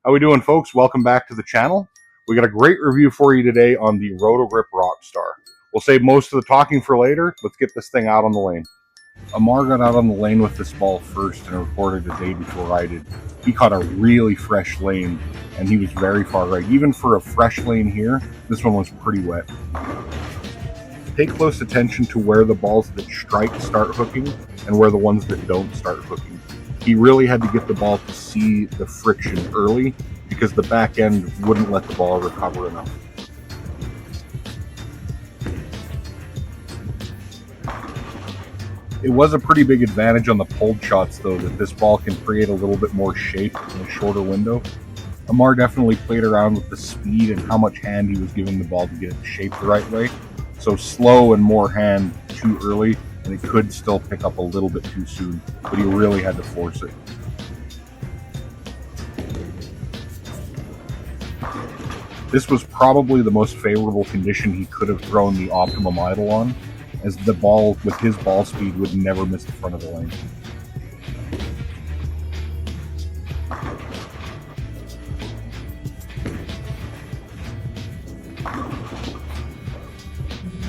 How we doing, folks? Welcome back to the channel. We got a great review for you today on the Roto Grip Rock Star. We'll save most of the talking for later. Let's get this thing out on the lane. Amarr got out on the lane with this ball first and reported a day before I did. He caught a really fresh lane, and he was very far right. Even for a fresh lane here, this one was pretty wet. Pay close attention to where the balls that strike start hooking and where the ones that don't start hooking. He really had to get the ball to see the friction early because the back end wouldn't let the ball recover enough. It was a pretty big advantage on the pulled shots, though, that this ball can create a little bit more shape in a shorter window. Amarr definitely played around with the speed and how much hand he was giving the ball to get it shaped the right way. So slow and more hand too early, and it could still pick up a little bit too soon, but he really had to force it. This was probably the most favorable condition he could have thrown the optimum idle on, as the ball with his ball speed would never miss the front of the lane.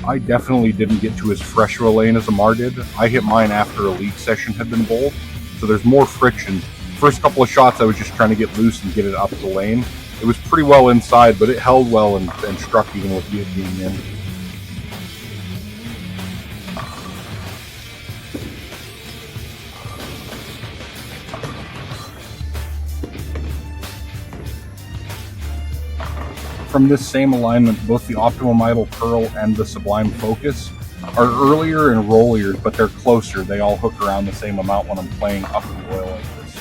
I definitely didn't get to as fresh of a lane as Amarr did. I hit mine after a league session had been bowled, so there's more friction. First couple of shots I was just trying to get loose and get it up the lane. It was pretty well inside, but it held well and struck even with it being in. From this same alignment, both the Optimum Idle Pearl and the Sublime Focus are earlier and rollier, but they're closer. They all hook around the same amount when I'm playing up the oil like this.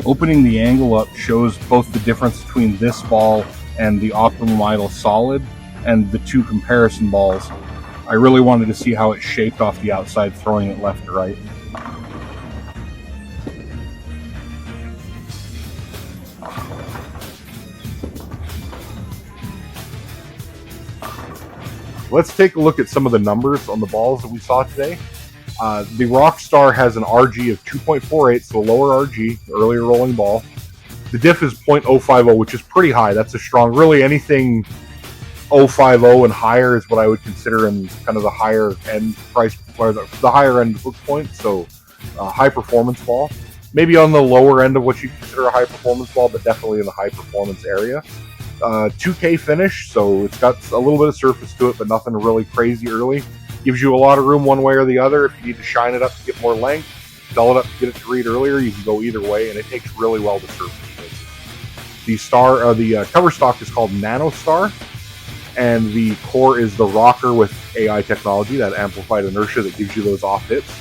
Opening the angle up shows both the difference between this ball and the Optimum Idle Solid and the two comparison balls. I really wanted to see how it shaped off the outside, throwing it left to right. Let's take a look at some of the numbers on the balls that we saw today. The Rockstar has an RG of 2.48, so a lower RG, the earlier rolling ball. The diff is .050, which is pretty high. That's a strong, really anything 050 and higher is what I would consider in kind of the higher end price, or the higher end hook point, so high performance ball. Maybe on the lower end of what you consider a high performance ball, but definitely in the high performance area. 2K finish, so it's got a little bit of surface to it, but nothing really crazy early. Gives you a lot of room one way or the other. If you need to shine it up to get more length, dull it up to get it to read earlier, you can go either way, and it takes really well to surface. The cover stock is called Nano Star, and the core is the rocker with AI technology, that amplified inertia that gives you those off hits.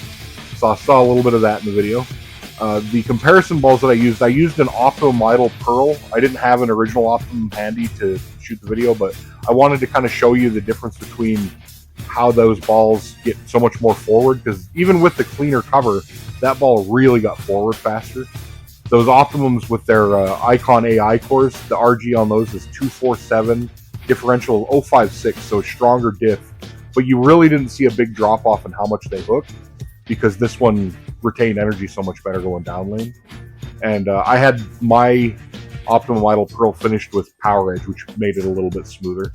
So I saw a little bit of that in the video. The comparison balls that I used an Optimum Idle Pearl. I didn't have an original Optimum handy to shoot the video, but I wanted to kind of show you the difference between how those balls get so much more forward, because even with the cleaner cover, that ball really got forward faster. Those Optimums with their Icon AI cores, the RG on those is 247, differential 056, so stronger diff, but you really didn't see a big drop off in how much they hook, because this one retained energy so much better going down lane. And I had my Optimum Idle Pearl finished with Power Edge, which made it a little bit smoother.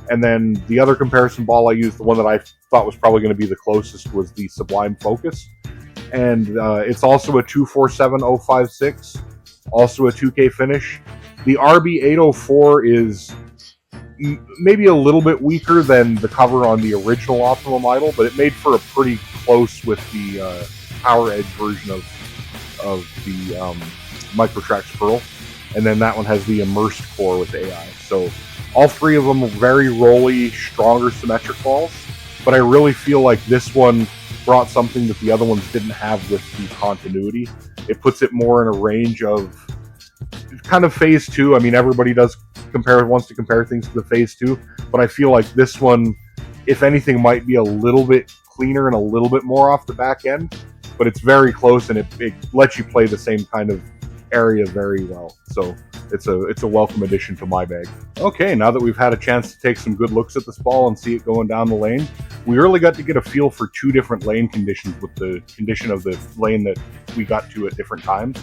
And then the other comparison ball I used, the one that I thought was probably going to be the closest, was the Sublime Focus. And it's also a 247056, also a 2K finish. The RB804 is maybe a little bit weaker than the cover on the original Optimum Idle, but it made for a pretty close with the Power Edge version of the Microtrax Pearl. And then that one has the immersed core with AI. So all three of them are very rolly, stronger symmetric balls, but I really feel like this one brought something that the other ones didn't have with the continuity. It puts it more in a range of kind of phase 2. I mean, everybody wants to compare things to the phase 2, but I feel like this one, if anything, might be a little bit cleaner and a little bit more off the back end, but it's very close, and it lets you play the same kind of area very well. So it's a welcome addition to my bag. Okay, now that we've had a chance to take some good looks at this ball and see it going down the lane, we really got to get a feel for two different lane conditions with the condition of the lane that we got to at different times.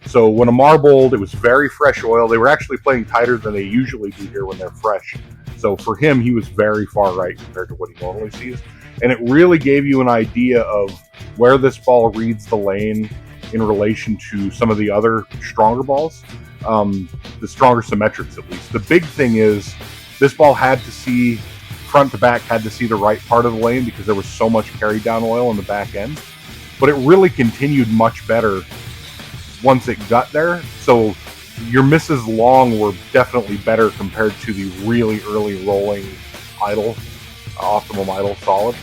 So when Amarr bowled, it was very fresh oil. They were actually playing tighter than they usually do here when they're fresh. So for him, he was very far right compared to what he normally sees. And it really gave you an idea of where this ball reads the lane in relation to some of the other stronger balls, the stronger symmetrics at least. The big thing is this ball had to see, front to back, had to see the right part of the lane because there was so much carried down oil in the back end. But it really continued much better once it got there. So your misses long were definitely better compared to the really early rolling idle, optimum idle solid.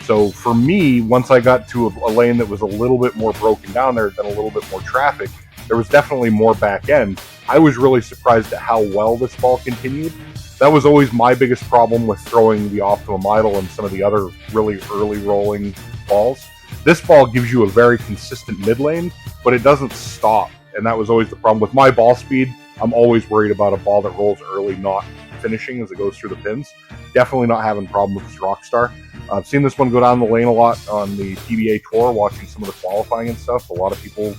So for me, once I got to a lane that was a little bit more broken down there, then a little bit more traffic, there was definitely more back end. I was really surprised at how well this ball continued. That was always my biggest problem with throwing the optimum idle and some of the other really early rolling balls. This ball gives you a very consistent mid lane, but it doesn't stop. And that was always the problem with my ball speed. I'm always worried about a ball that rolls early not finishing as it goes through the pins. Definitely not having a problem with this Rockstar. I've seen this one go down the lane a lot on the PBA tour, watching some of the qualifying and stuff. A lot of people,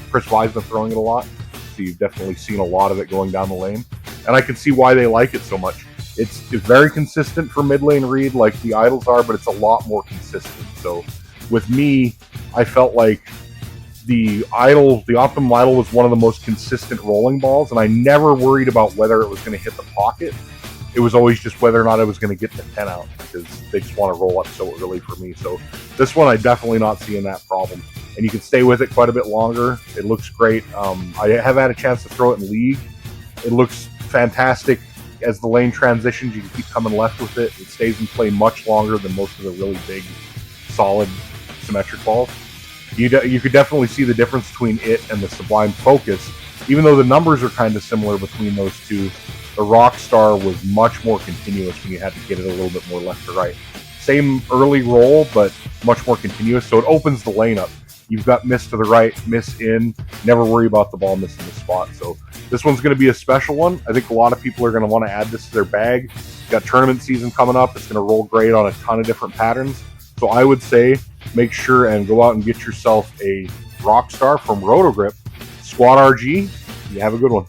Chris Wiseman throwing it a lot. So you've definitely seen a lot of it going down the lane. And I can see why they like it so much. It's very consistent for mid lane read like the idols are, but it's a lot more consistent. So with me, I felt like the optimum idle was one of the most consistent rolling balls, and I never worried about whether it was going to hit the pocket. It was always just whether or not I was going to get the 10 out, because they just want to roll up so early for me. So this one, I definitely not seeing that problem. And you can stay with it quite a bit longer. It looks great. I have had a chance to throw it in league. It looks fantastic. As the lane transitions, you can keep coming left with it. It stays in play much longer than most of the really big, solid, symmetric balls. You could definitely see the difference between it and the Sublime Focus. Even though the numbers are kind of similar between those two, the Rockstar was much more continuous when you had to get it a little bit more left to right. Same early roll, but much more continuous, so it opens the lane up. You've got miss to the right, miss in, never worry about the ball missing the spot. So this one's going to be a special one. I think a lot of people are going to want to add this to their bag. Got tournament season coming up. It's going to roll great on a ton of different patterns. So I would say make sure and go out and get yourself a Rockstar from Roto Grip. Squad RG. You have a good one.